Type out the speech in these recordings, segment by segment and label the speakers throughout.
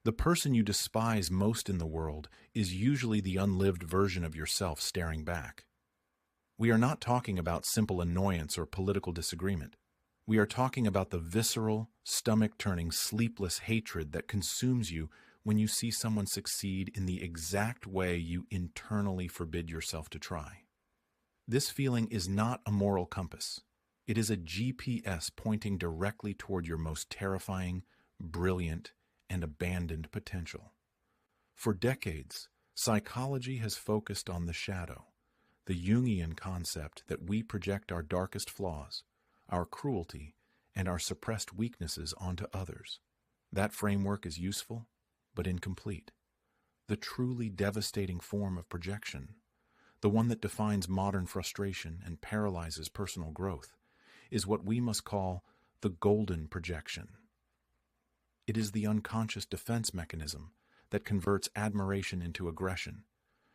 Speaker 1: The person you despise most in the world is usually the unlived version of yourself staring back. We are not talking about simple annoyance or political disagreement. We are talking about the visceral, stomach-turning, sleepless hatred that consumes you when you see someone succeed in the exact way you internally forbid yourself to try. This feeling is not a moral compass. It is a GPS pointing directly toward your most terrifying, brilliant, and abandoned potential. For decades, psychology has focused on the shadow, the Jungian concept that we project our darkest flaws, our cruelty, and our suppressed weaknesses onto others. That framework is useful, but incomplete. The truly devastating form of projection, the one that defines modern frustration and paralyzes personal growth, is what we must call the golden projection. It is the unconscious defense mechanism that converts admiration into aggression,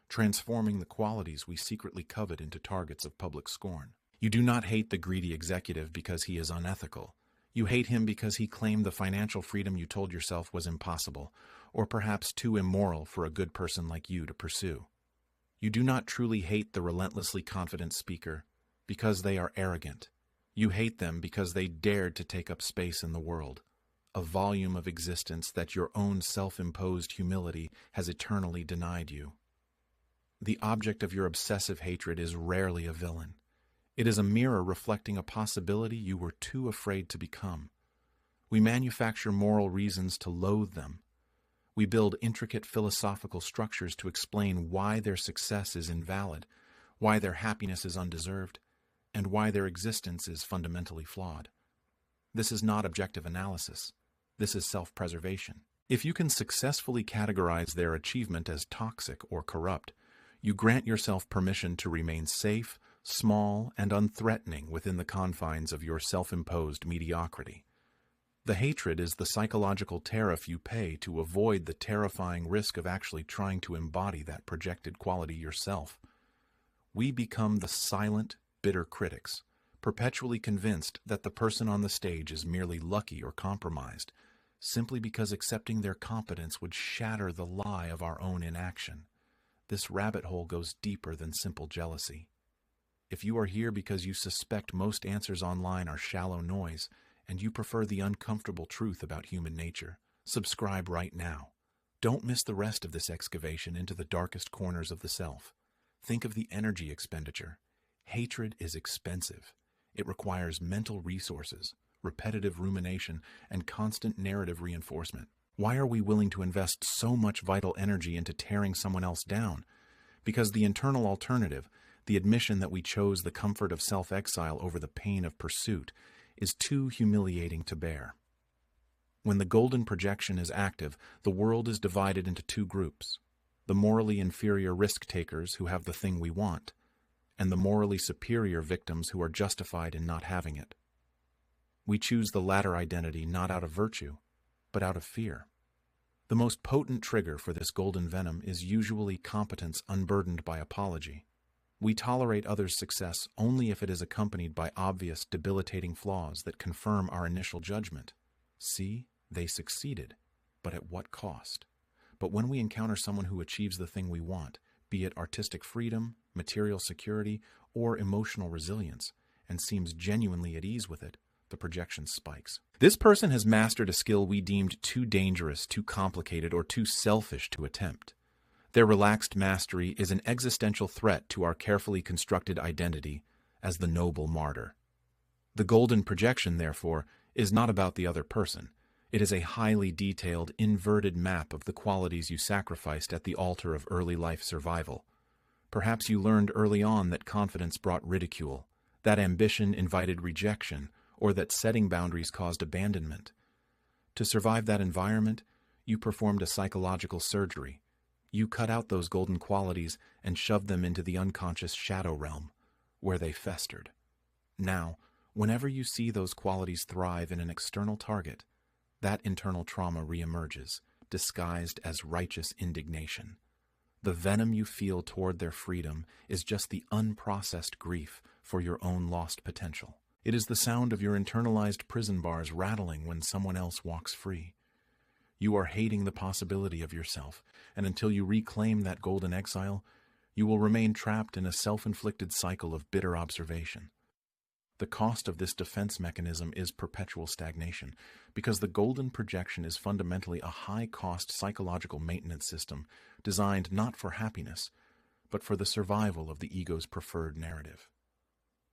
Speaker 1: transforming the qualities we secretly covet into targets of public scorn. You do not hate the greedy executive because he is unethical. You hate him because he claimed the financial freedom you told yourself was impossible, or perhaps too immoral for a good person like you to pursue. You do not truly hate the relentlessly confident speaker because they are arrogant. You hate them because they dared to take up space in the world, a volume of existence that your own self-imposed humility has eternally denied you. The object of your obsessive hatred is rarely a villain. It is a mirror reflecting a possibility you were too afraid to become. We manufacture moral reasons to loathe them. We build intricate philosophical structures to explain why their success is invalid, why their happiness is undeserved, and why their existence is fundamentally flawed. This is not objective analysis. This is self-preservation. If you can successfully categorize their achievement as toxic or corrupt, you grant yourself permission to remain safe, small, and unthreatening within the confines of your self-imposed mediocrity. The hatred is the psychological tariff you pay to avoid the terrifying risk of actually trying to embody that projected quality yourself. We become the silent, bitter critics, perpetually convinced that the person on the stage is merely lucky or compromised, simply because accepting their competence would shatter the lie of our own inaction. This rabbit hole goes deeper than simple jealousy. If you are here because you suspect most answers online are shallow noise, and you prefer the uncomfortable truth about human nature, subscribe right now. Don't miss the rest of this excavation into the darkest corners of the self. Think of the energy expenditure. Hatred is expensive. It requires mental resources, repetitive rumination, and constant narrative reinforcement. Why are we willing to invest so much vital energy into tearing someone else down? Because the internal alternative, the admission that we chose the comfort of self-exile over the pain of pursuit, is too humiliating to bear. When the golden projection is active, the world is divided into two groups: the morally inferior risk-takers who have the thing we want, and the morally superior victims who are justified in not having it. We choose the latter identity not out of virtue, but out of fear. The most potent trigger for this golden venom is usually competence unburdened by apology. We tolerate others' success only if it is accompanied by obvious, debilitating flaws that confirm our initial judgment. See, they succeeded, but at what cost? But when we encounter someone who achieves the thing we want, be it artistic freedom, material security, or emotional resilience, and seems genuinely at ease with it, the projection spikes. This person has mastered a skill we deemed too dangerous, too complicated, or too selfish to attempt. Their relaxed mastery is an existential threat to our carefully constructed identity as the noble martyr. The golden projection, therefore, is not about the other person. It is a highly detailed, inverted map of the qualities you sacrificed at the altar of early life survival. Perhaps you learned early on that confidence brought ridicule, that ambition invited rejection, or that setting boundaries caused abandonment. To survive that environment, you performed a psychological surgery. You cut out those golden qualities and shoved them into the unconscious shadow realm, where they festered. Now, whenever you see those qualities thrive in an external target, that internal trauma reemerges, disguised as righteous indignation. The venom you feel toward their freedom is just the unprocessed grief for your own lost potential. It is the sound of your internalized prison bars rattling when someone else walks free. You are hating the possibility of yourself, and until you reclaim that golden exile, you will remain trapped in a self-inflicted cycle of bitter observation. The cost of this defense mechanism is perpetual stagnation, because the golden projection is fundamentally a high-cost psychological maintenance system designed not for happiness, but for the survival of the ego's preferred narrative.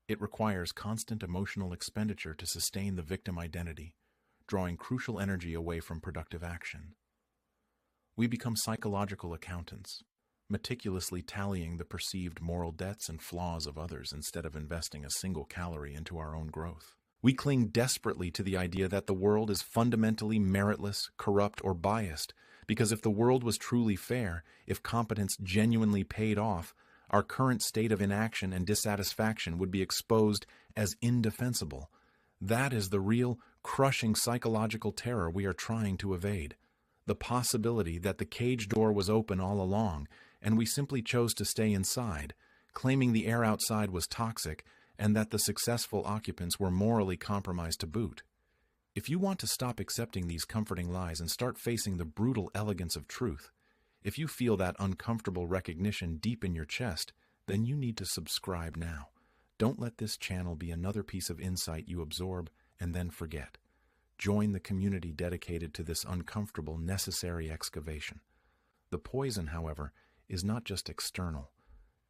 Speaker 1: It requires constant emotional expenditure to sustain the victim identity, drawing crucial energy away from productive action. We become psychological accountants, meticulously tallying the perceived moral debts and flaws of others instead of investing a single calorie into our own growth. We cling desperately to the idea that the world is fundamentally meritless, corrupt, or biased, because if the world was truly fair, if competence genuinely paid off, our current state of inaction and dissatisfaction would be exposed as indefensible. That is the real, crushing psychological terror we are trying to evade. The possibility that the cage door was open all along, and we simply chose to stay inside, claiming the air outside was toxic and that the successful occupants were morally compromised to boot. If you want to stop accepting these comforting lies and start facing the brutal elegance of truth, if you feel that uncomfortable recognition deep in your chest, then you need to subscribe now. Don't let this channel be another piece of insight you absorb and then forget. Join the community dedicated to this uncomfortable, necessary excavation. The poison, however, is not just external.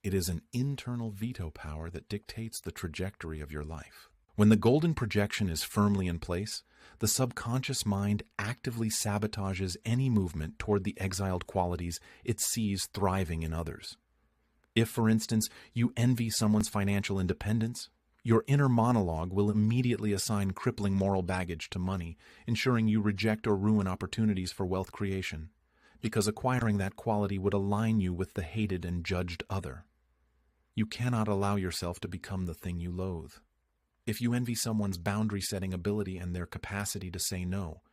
Speaker 1: It is an internal veto power that dictates the trajectory of your life. When the golden projection is firmly in place, the subconscious mind actively sabotages any movement toward the exiled qualities it sees thriving in others. If, for instance, you envy someone's financial independence, your inner monologue will immediately assign crippling moral baggage to money, ensuring you reject or ruin opportunities for wealth creation, because acquiring that quality would align you with the hated and judged other. You cannot allow yourself to become the thing you loathe. If you envy someone's boundary-setting ability and their capacity to say no,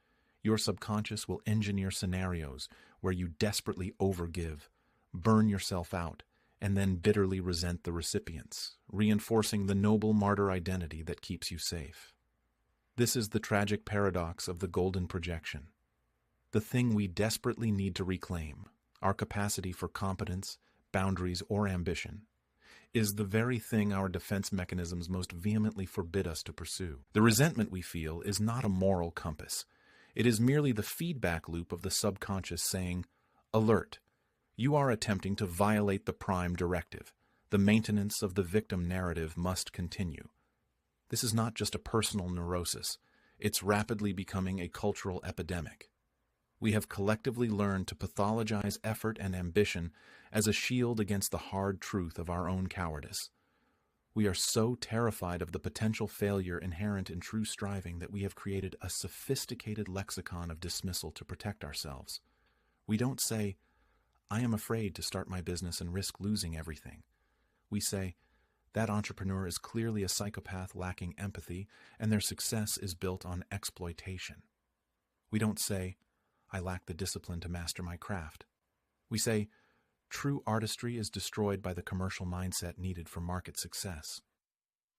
Speaker 1: your subconscious will engineer scenarios where you desperately overgive, burn yourself out, and then bitterly resent the recipients, reinforcing the noble martyr identity that keeps you safe. This is the tragic paradox of the golden projection. The thing we desperately need to reclaim, our capacity for competence, boundaries, or ambition, is the very thing our defense mechanisms most vehemently forbid us to pursue. The resentment we feel is not a moral compass. It is merely the feedback loop of the subconscious saying, "Alert! You are attempting to violate the prime directive. The maintenance of the victim narrative must continue." This is not just a personal neurosis. It's rapidly becoming a cultural epidemic. We have collectively learned to pathologize effort and ambition as a shield against the hard truth of our own cowardice. We are so terrified of the potential failure inherent in true striving that we have created a sophisticated lexicon of dismissal to protect ourselves. We don't say, "I am afraid to start my business and risk losing everything." We say, "That entrepreneur is clearly a psychopath lacking empathy, and their success is built on exploitation." We don't say, "I lack the discipline to master my craft." We say, "True artistry is destroyed by the commercial mindset needed for market success."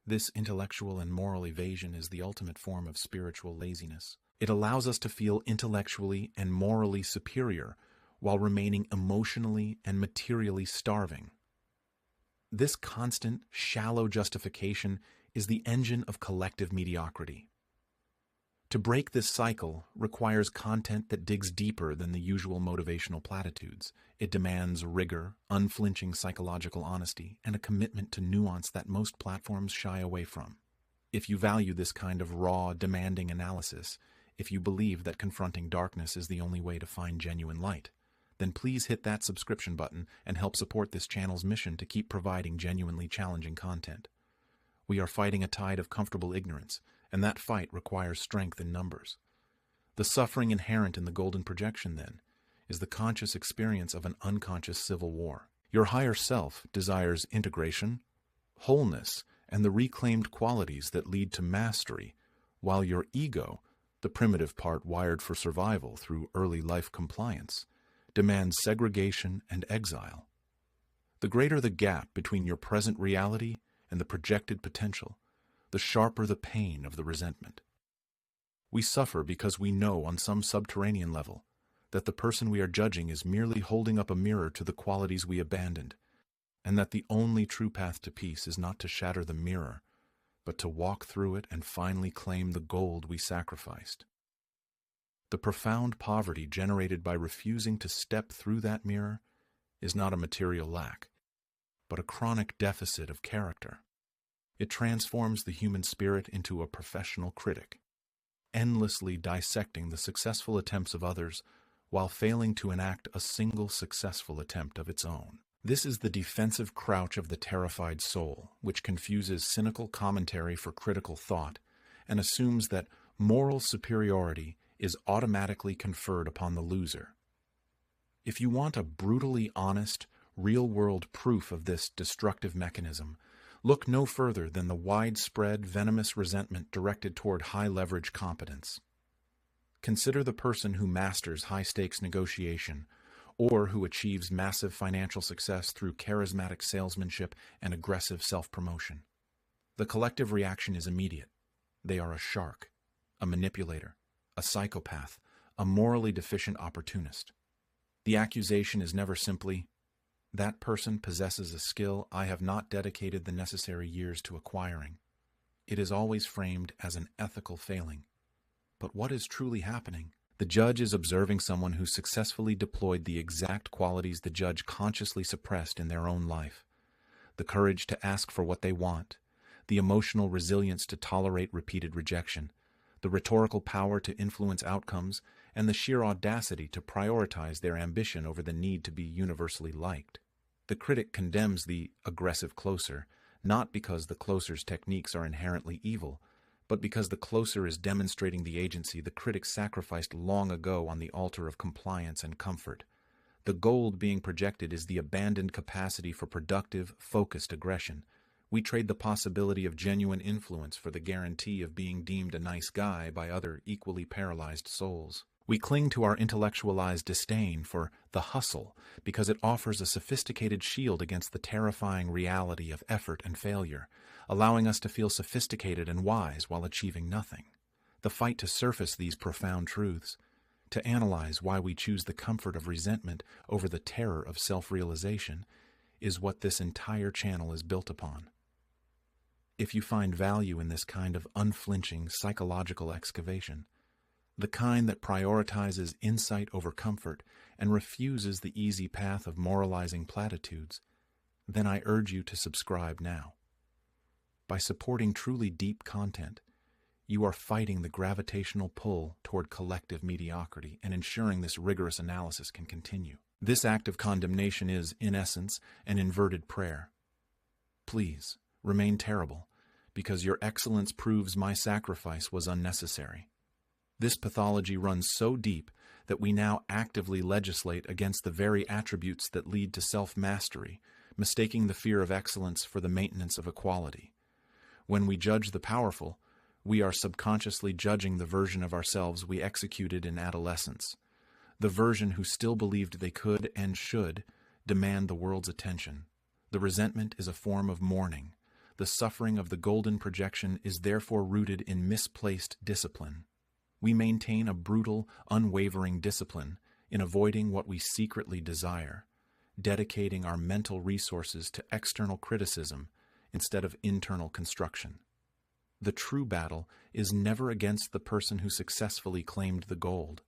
Speaker 1: This intellectual and moral evasion is the ultimate form of spiritual laziness. It allows us to feel intellectually and morally superior while remaining emotionally and materially starving. This constant, shallow justification is the engine of collective mediocrity. To break this cycle requires content that digs deeper than the usual motivational platitudes. It demands rigor, unflinching psychological honesty, and a commitment to nuance that most platforms shy away from. If you value this kind of raw, demanding analysis, if you believe that confronting darkness is the only way to find genuine light, then please hit that subscription button and help support this channel's mission to keep providing genuinely challenging content. We are fighting a tide of comfortable ignorance, and that fight requires strength in numbers. The suffering inherent in the golden projection, then, is the conscious experience of an unconscious civil war. Your higher self desires integration, wholeness, and the reclaimed qualities that lead to mastery, while your ego, the primitive part wired for survival through early life compliance, demands segregation and exile. The greater the gap between your present reality and the projected potential, the sharper the pain of the resentment. We suffer because we know on some subterranean level that the person we are judging is merely holding up a mirror to the qualities we abandoned, and that the only true path to peace is not to shatter the mirror, but to walk through it and finally claim the gold we sacrificed. The profound poverty generated by refusing to step through that mirror is not a material lack, but a chronic deficit of character. It transforms the human spirit into a professional critic, endlessly dissecting the successful attempts of others while failing to enact a single successful attempt of its own. This is the defensive crouch of the terrified soul, which confuses cynical commentary for critical thought and assumes that moral superiority is automatically conferred upon the loser. If you want a brutally honest, real-world proof of this destructive mechanism, look no further than the widespread, venomous resentment directed toward high-leverage competence. Consider the person who masters high-stakes negotiation, or who achieves massive financial success through charismatic salesmanship and aggressive self-promotion. The collective reaction is immediate. They are a shark, a manipulator, a psychopath, a morally deficient opportunist. The accusation is never simply, "That person possesses a skill I have not dedicated the necessary years to acquiring." It is always framed as an ethical failing. But what is truly happening? The judge is observing someone who successfully deployed the exact qualities the judge consciously suppressed in their own life: the courage to ask for what they want, the emotional resilience to tolerate repeated rejection, the rhetorical power to influence outcomes, and the sheer audacity to prioritize their ambition over the need to be universally liked. The critic condemns the aggressive closer, not because the closer's techniques are inherently evil, but because the closer is demonstrating the agency the critic sacrificed long ago on the altar of compliance and comfort. The gold being projected is the abandoned capacity for productive, focused aggression. We trade the possibility of genuine influence for the guarantee of being deemed a nice guy by other equally paralyzed souls. We cling to our intellectualized disdain for the hustle because it offers a sophisticated shield against the terrifying reality of effort and failure, allowing us to feel sophisticated and wise while achieving nothing. The fight to surface these profound truths, to analyze why we choose the comfort of resentment over the terror of self-realization, is what this entire channel is built upon. If you find value in this kind of unflinching psychological excavation, the kind that prioritizes insight over comfort and refuses the easy path of moralizing platitudes, then I urge you to subscribe now. By supporting truly deep content, you are fighting the gravitational pull toward collective mediocrity and ensuring this rigorous analysis can continue. This act of condemnation is, in essence, an inverted prayer. Please, remain terrible, because your excellence proves my sacrifice was unnecessary. This pathology runs so deep that we now actively legislate against the very attributes that lead to self-mastery, mistaking the fear of excellence for the maintenance of equality. When we judge the powerful, we are subconsciously judging the version of ourselves we executed in adolescence, the version who still believed they could and should demand the world's attention. The resentment is a form of mourning. The suffering of the golden projection is therefore rooted in misplaced discipline. We maintain a brutal, unwavering discipline in avoiding what we secretly desire, dedicating our mental resources to external criticism instead of internal construction. The true battle is never against the person who successfully claimed the gold.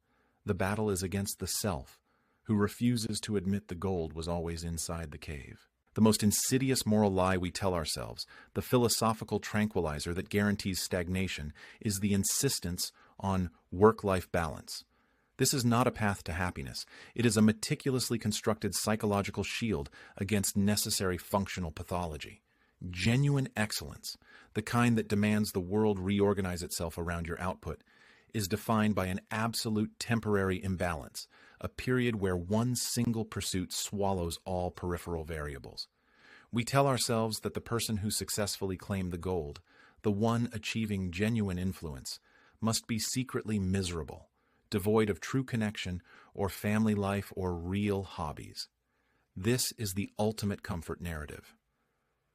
Speaker 1: The battle is against the self, who refuses to admit the gold was always inside the cave. The most insidious moral lie we tell ourselves, the philosophical tranquilizer that guarantees stagnation, is the insistence on work-life balance. This is not a path to happiness. It is a meticulously constructed psychological shield against necessary functional pathology. Genuine excellence, the kind that demands the world reorganize itself around your output, is defined by an absolute temporary imbalance, a period where one single pursuit swallows all peripheral variables. We tell ourselves that the person who successfully claimed the gold, the one achieving genuine influence, must be secretly miserable, devoid of true connection or family life or real hobbies. This is the ultimate comfort narrative.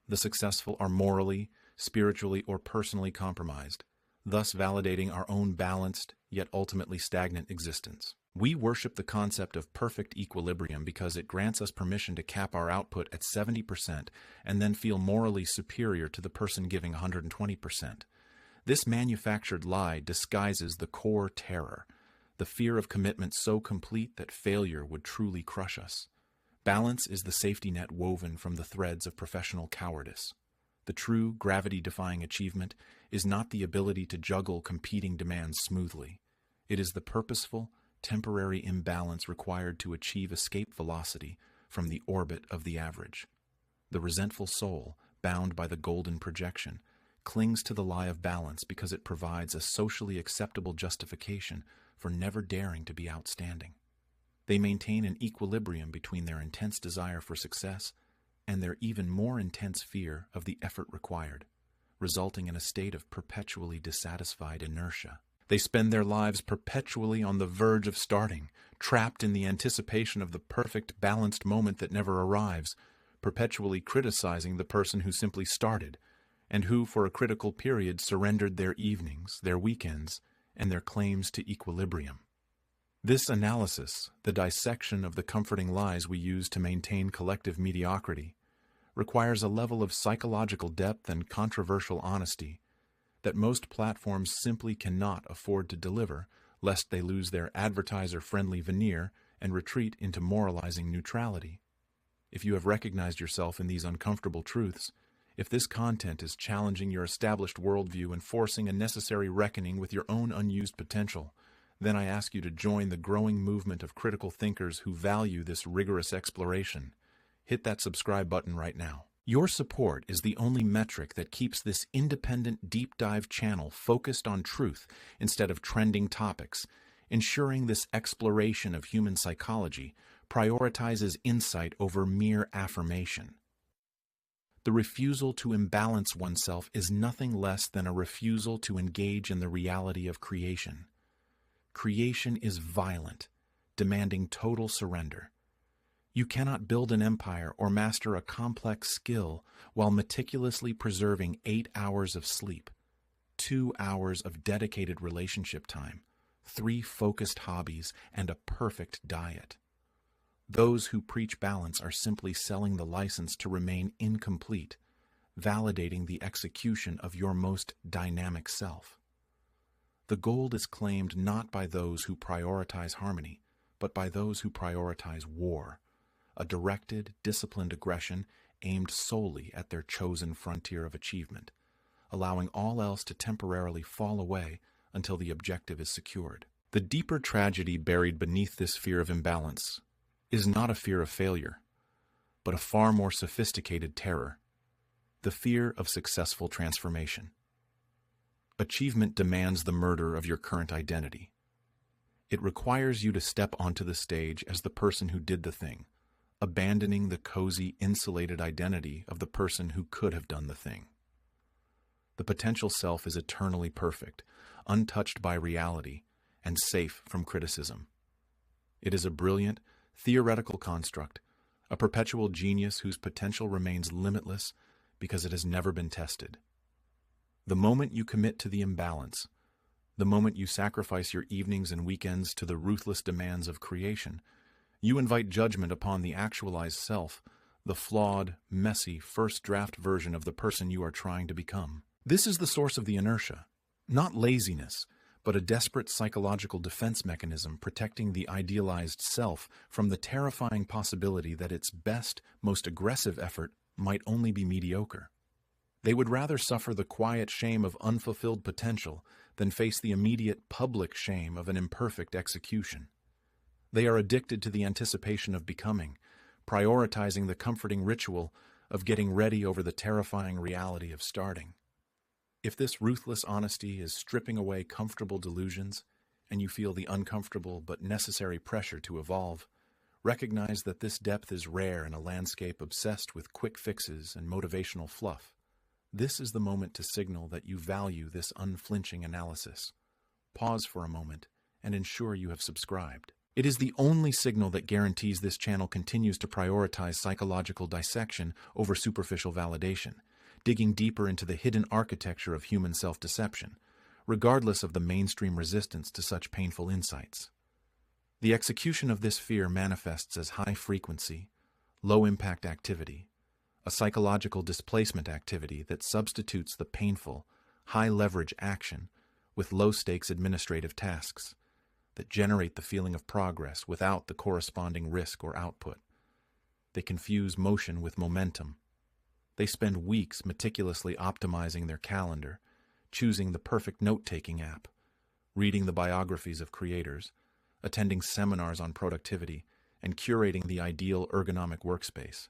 Speaker 1: The successful are morally, spiritually, or personally compromised, thus validating our own balanced, yet ultimately stagnant existence. We worship the concept of perfect equilibrium because it grants us permission to cap our output at 70% and then feel morally superior to the person giving 120%. This manufactured lie disguises the core terror, the fear of commitment so complete that failure would truly crush us. Balance is the safety net woven from the threads of professional cowardice. The true gravity-defying achievement is not the ability to juggle competing demands smoothly. It is the purposeful, temporary imbalance required to achieve escape velocity from the orbit of the average. The resentful soul, bound by the golden projection, clings to the lie of balance because it provides a socially acceptable justification for never daring to be outstanding. They maintain an equilibrium between their intense desire for success and their even more intense fear of the effort required, resulting in a state of perpetually dissatisfied inertia. They spend their lives perpetually on the verge of starting, trapped in the anticipation of the perfect, balanced moment that never arrives, perpetually criticizing the person who simply started, and who, for a critical period, surrendered their evenings, their weekends, and their claims to equilibrium. This analysis, the dissection of the comforting lies we use to maintain collective mediocrity, requires a level of psychological depth and controversial honesty that most platforms simply cannot afford to deliver, lest they lose their advertiser-friendly veneer and retreat into moralizing neutrality. If you have recognized yourself in these uncomfortable truths, if this content is challenging your established worldview and forcing a necessary reckoning with your own unused potential, then I ask you to join the growing movement of critical thinkers who value this rigorous exploration. Hit that subscribe button right now. Your support is the only metric that keeps this independent deep dive channel focused on truth instead of trending topics, ensuring this exploration of human psychology prioritizes insight over mere affirmation. The refusal to imbalance oneself is nothing less than a refusal to engage in the reality of creation. Creation is violent, demanding total surrender. You cannot build an empire or master a complex skill while meticulously preserving 8 hours of sleep, 2 hours of dedicated relationship time, 3 focused hobbies, and a perfect diet. Those who preach balance are simply selling the license to remain incomplete, validating the execution of your most dynamic self. The gold is claimed not by those who prioritize harmony, but by those who prioritize war, a directed, disciplined aggression aimed solely at their chosen frontier of achievement, allowing all else to temporarily fall away until the objective is secured. The deeper tragedy buried beneath this fear of imbalance is not a fear of failure, but a far more sophisticated terror, the fear of successful transformation. Achievement demands the murder of your current identity. It requires you to step onto the stage as the person who did the thing, abandoning the cozy, insulated identity of the person who could have done the thing. The potential self is eternally perfect, untouched by reality, and safe from criticism. It is a brilliant, theoretical construct, a perpetual genius whose potential remains limitless because it has never been tested. The moment you commit to the imbalance, the moment you sacrifice your evenings and weekends to the ruthless demands of creation, you invite judgment upon the actualized self, the flawed, messy, first-draft version of the person you are trying to become. This is the source of the inertia, not laziness, but a desperate psychological defense mechanism protecting the idealized self from the terrifying possibility that its best, most aggressive effort might only be mediocre. They would rather suffer the quiet shame of unfulfilled potential than face the immediate public shame of an imperfect execution. They are addicted to the anticipation of becoming, prioritizing the comforting ritual of getting ready over the terrifying reality of starting. If this ruthless honesty is stripping away comfortable delusions, and you feel the uncomfortable but necessary pressure to evolve, recognize that this depth is rare in a landscape obsessed with quick fixes and motivational fluff. This is the moment to signal that you value this unflinching analysis. Pause for a moment and ensure you have subscribed. It is the only signal that guarantees this channel continues to prioritize psychological dissection over superficial validation, digging deeper into the hidden architecture of human self-deception, regardless of the mainstream resistance to such painful insights. The execution of this fear manifests as high-frequency, low-impact activity, a psychological displacement activity that substitutes the painful, high-leverage action with low-stakes administrative tasks that generate the feeling of progress without the corresponding risk or output. They confuse motion with momentum. They spend weeks meticulously optimizing their calendar, choosing the perfect note-taking app, reading the biographies of creators, attending seminars on productivity, and curating the ideal ergonomic workspace,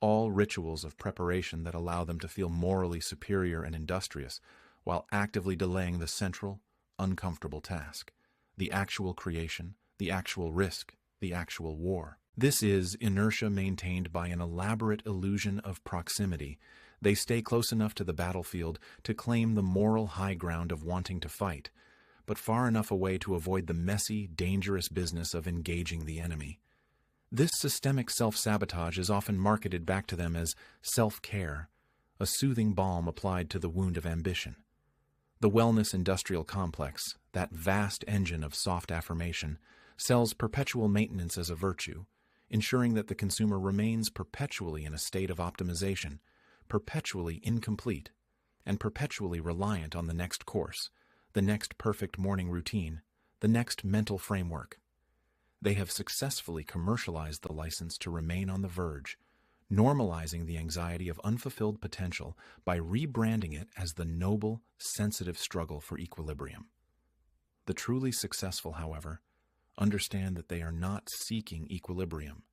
Speaker 1: all rituals of preparation that allow them to feel morally superior and industrious while actively delaying the central, uncomfortable task, the actual creation, the actual risk, the actual war. This is inertia maintained by an elaborate illusion of proximity. They stay close enough to the battlefield to claim the moral high ground of wanting to fight, but far enough away to avoid the messy, dangerous business of engaging the enemy. This systemic self-sabotage is often marketed back to them as self-care, a soothing balm applied to the wound of ambition. The wellness industrial complex, that vast engine of soft affirmation, sells perpetual maintenance as a virtue, ensuring that the consumer remains perpetually in a state of optimization, perpetually incomplete, and perpetually reliant on the next course, the next perfect morning routine, the next mental framework. They have successfully commercialized the license to remain on the verge, normalizing the anxiety of unfulfilled potential by rebranding it as the noble, sensitive struggle for equilibrium. The truly successful, however, understand that they are not seeking equilibrium.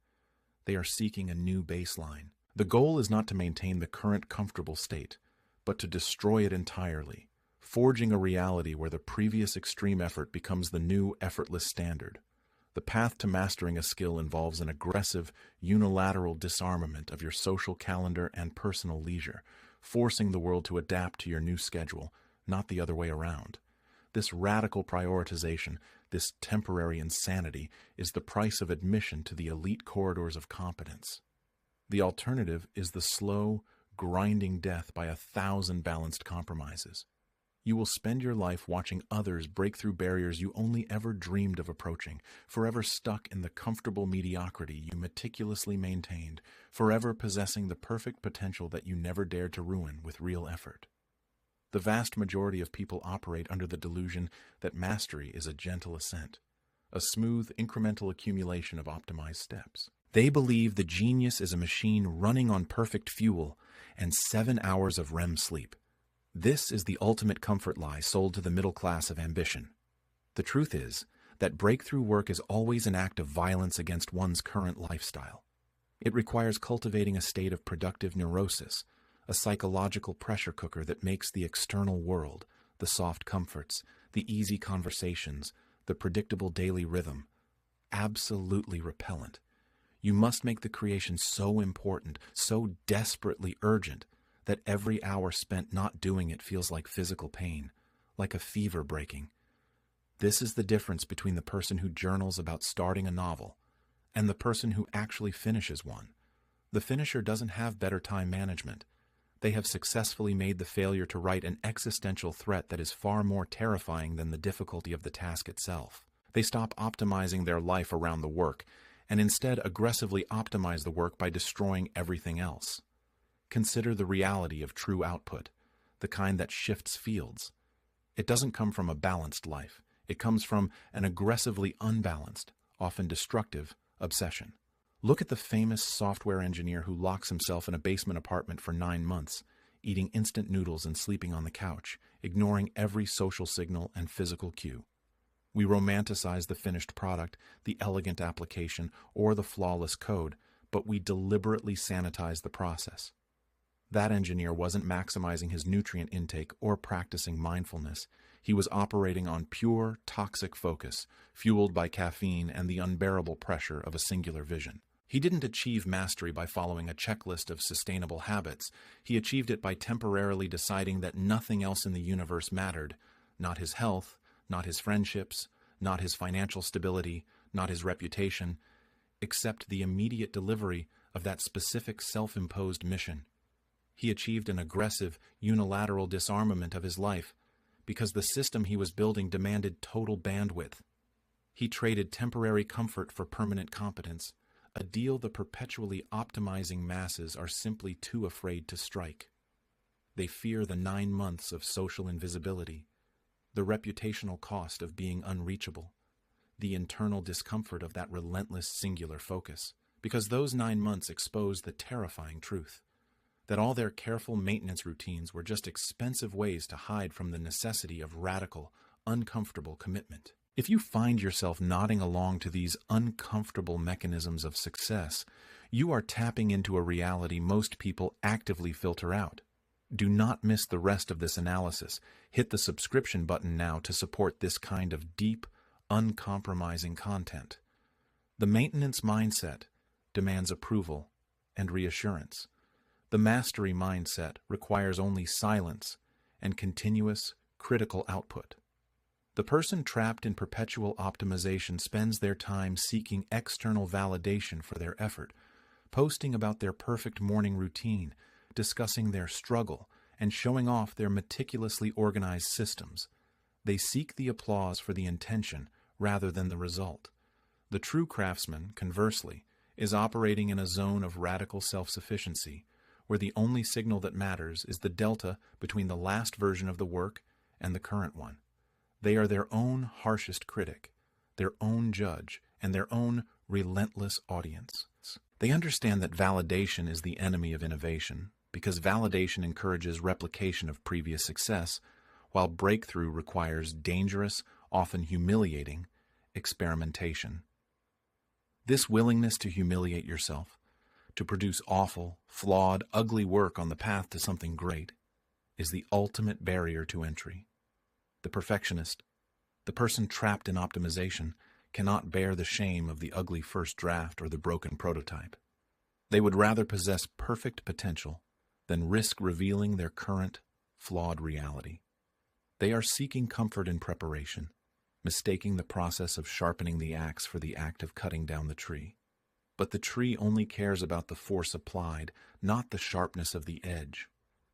Speaker 1: They are seeking a new baseline. The goal is not to maintain the current comfortable state, but to destroy it entirely, forging a reality where the previous extreme effort becomes the new effortless standard. The path to mastering a skill involves an aggressive, unilateral disarmament of your social calendar and personal leisure, forcing the world to adapt to your new schedule, not the other way around. This radical prioritization, this temporary insanity, is the price of admission to the elite corridors of competence. The alternative is the slow, grinding death by 1,000 balanced compromises. You will spend your life watching others break through barriers you only ever dreamed of approaching, forever stuck in the comfortable mediocrity you meticulously maintained, forever possessing the perfect potential that you never dared to ruin with real effort. The vast majority of people operate under the delusion that mastery is a gentle ascent, a smooth, incremental accumulation of optimized steps. They believe the genius is a machine running on perfect fuel and 7 hours of REM sleep. This is the ultimate comfort lie sold to the middle class of ambition. The truth is that breakthrough work is always an act of violence against one's current lifestyle. It requires cultivating a state of productive neurosis, a psychological pressure cooker that makes the external world, the soft comforts, the easy conversations, the predictable daily rhythm, absolutely repellent. You must make the creation so important, so desperately urgent, that every hour spent not doing it feels like physical pain, like a fever breaking. This is the difference between the person who journals about starting a novel and the person who actually finishes one. The finisher doesn't have better time management. They have successfully made the failure to write an existential threat that is far more terrifying than the difficulty of the task itself. They stop optimizing their life around the work and instead aggressively optimize the work by destroying everything else. Consider the reality of true output, the kind that shifts fields. It doesn't come from a balanced life. It comes from an aggressively unbalanced, often destructive, obsession. Look at the famous software engineer who locks himself in a basement apartment for 9 months, eating instant noodles and sleeping on the couch, ignoring every social signal and physical cue. We romanticize the finished product, the elegant application, or the flawless code, but we deliberately sanitize the process. That engineer wasn't maximizing his nutrient intake or practicing mindfulness. He was operating on pure, toxic focus, fueled by caffeine and the unbearable pressure of a singular vision. He didn't achieve mastery by following a checklist of sustainable habits. He achieved it by temporarily deciding that nothing else in the universe mattered, not his health, not his friendships, not his financial stability, not his reputation, except the immediate delivery of that specific self-imposed mission. He achieved an aggressive, unilateral disarmament of his life because the system he was building demanded total bandwidth. He traded temporary comfort for permanent competence, a deal the perpetually optimizing masses are simply too afraid to strike. They fear the 9 months of social invisibility, the reputational cost of being unreachable, the internal discomfort of that relentless singular focus, because those 9 months expose the terrifying truth that all their careful maintenance routines were just expensive ways to hide from the necessity of radical, uncomfortable commitment. If you find yourself nodding along to these uncomfortable mechanisms of success, you are tapping into a reality most people actively filter out. Do not miss the rest of this analysis. Hit the subscription button now to support this kind of deep, uncompromising content. The maintenance mindset demands approval and reassurance. The mastery mindset requires only silence and continuous, critical output. The person trapped in perpetual optimization spends their time seeking external validation for their effort, posting about their perfect morning routine, discussing their struggle, and showing off their meticulously organized systems. They seek the applause for the intention rather than the result. The true craftsman, conversely, is operating in a zone of radical self-sufficiency, where the only signal that matters is the delta between the last version of the work and the current one. They are their own harshest critic, their own judge, and their own relentless audience. They understand that validation is the enemy of innovation, because validation encourages replication of previous success, while breakthrough requires dangerous, often humiliating, experimentation. This willingness to humiliate yourself, to produce awful, flawed, ugly work on the path to something great, is the ultimate barrier to entry. The perfectionist, the person trapped in optimization, cannot bear the shame of the ugly first draft or the broken prototype. They would rather possess perfect potential than risk revealing their current, flawed reality. They are seeking comfort in preparation, mistaking the process of sharpening the axe for the act of cutting down the tree. But the tree only cares about the force applied, not the sharpness of the edge.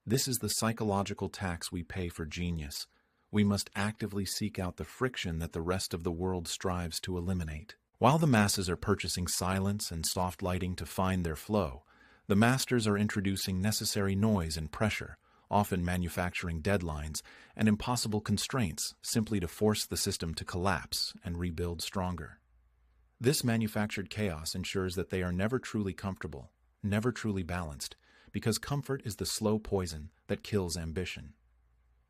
Speaker 1: This is the psychological tax we pay for genius. We must actively seek out the friction that the rest of the world strives to eliminate. While the masses are purchasing silence and soft lighting to find their flow, the masters are introducing necessary noise and pressure, often manufacturing deadlines and impossible constraints simply to force the system to collapse and rebuild stronger. This manufactured chaos ensures that they are never truly comfortable, never truly balanced, because comfort is the slow poison that kills ambition.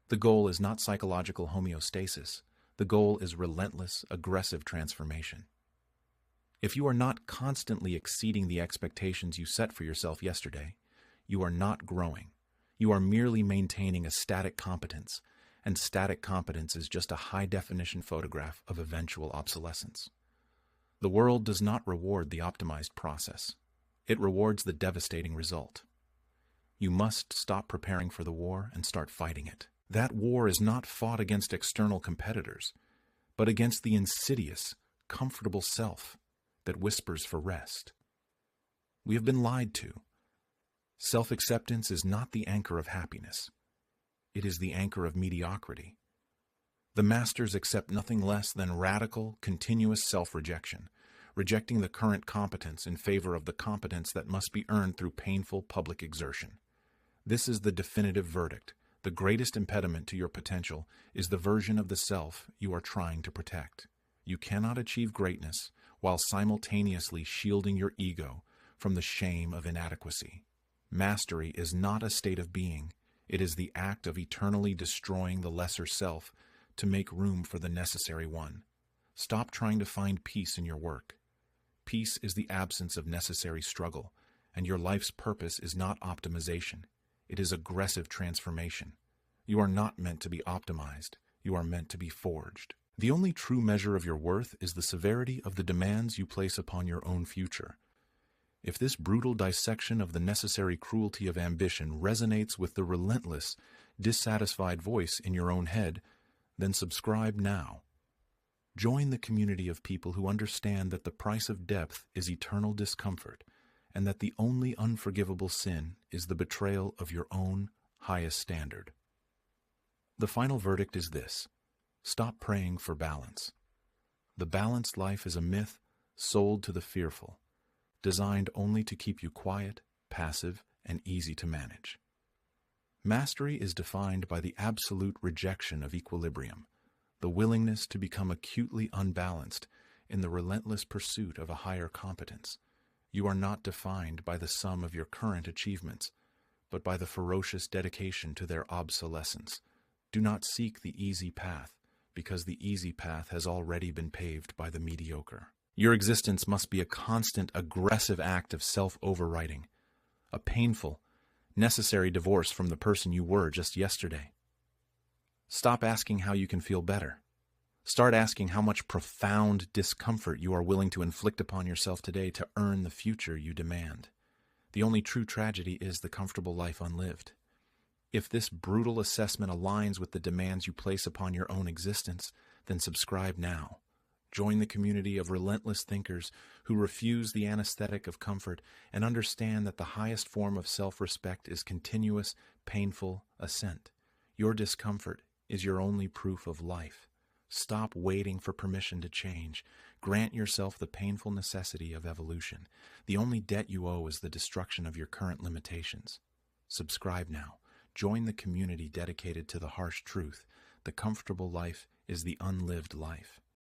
Speaker 1: The goal is not psychological homeostasis. The goal is relentless, aggressive transformation. If you are not constantly exceeding the expectations you set for yourself yesterday, you are not growing. You are merely maintaining a static competence, and static competence is just a high-definition photograph of eventual obsolescence. The world does not reward the optimized process. It rewards the devastating result. You must stop preparing for the war and start fighting it. That war is not fought against external competitors, but against the insidious, comfortable self that whispers for rest. We have been lied to. Self-acceptance is not the anchor of happiness. It is the anchor of mediocrity. The masters accept nothing less than radical, continuous self-rejection, rejecting the current competence in favor of the competence that must be earned through painful public exertion. This is the definitive verdict. The greatest impediment to your potential is the version of the self you are trying to protect. You cannot achieve greatness while simultaneously shielding your ego from the shame of inadequacy. Mastery is not a state of being. It is the act of eternally destroying the lesser self to make room for the necessary one. Stop trying to find peace in your work. Peace is the absence of necessary struggle, and your life's purpose is not optimization. It is aggressive transformation. You are not meant to be optimized. You are meant to be forged. The only true measure of your worth is the severity of the demands you place upon your own future. If this brutal dissection of the necessary cruelty of ambition resonates with the relentless, dissatisfied voice in your own head, then subscribe now. Join the community of people who understand that the price of depth is eternal discomfort, and that the only unforgivable sin is the betrayal of your own highest standard. The final verdict is this: stop praying for balance. The balanced life is a myth sold to the fearful, designed only to keep you quiet, passive, and easy to manage. Mastery is defined by the absolute rejection of equilibrium, the willingness to become acutely unbalanced in the relentless pursuit of a higher competence. You are not defined by the sum of your current achievements, but by the ferocious dedication to their obsolescence. Do not seek the easy path, because the easy path has already been paved by the mediocre. Your existence must be a constant, aggressive act of self-overwriting, a painful, necessary divorce from the person you were just yesterday. Stop asking how you can feel better. Start asking how much profound discomfort you are willing to inflict upon yourself today to earn the future you demand. The only true tragedy is the comfortable life unlived. If this brutal assessment aligns with the demands you place upon your own existence, then subscribe now. Join the community of relentless thinkers who refuse the anesthetic of comfort and understand that the highest form of self-respect is continuous, painful ascent. Your discomfort is your only proof of life. Stop waiting for permission to change. Grant yourself the painful necessity of evolution. The only debt you owe is the destruction of your current limitations. Subscribe now. Join the community dedicated to the harsh truth. The comfortable life is the unlived life.